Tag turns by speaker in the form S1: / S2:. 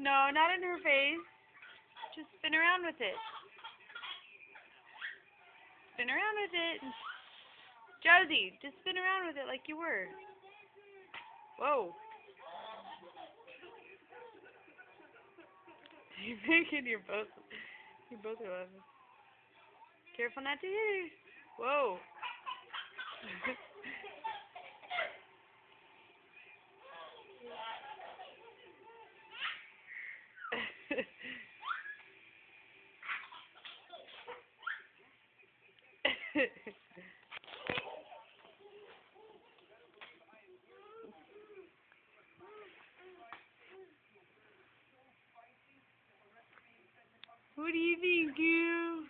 S1: No, not in her face. Just spin around with it. Spin around with it. Josie, just spin around with it like you were. Whoa. You're making you both are laughing. Careful not to hit her. Whoa. What do you think, you?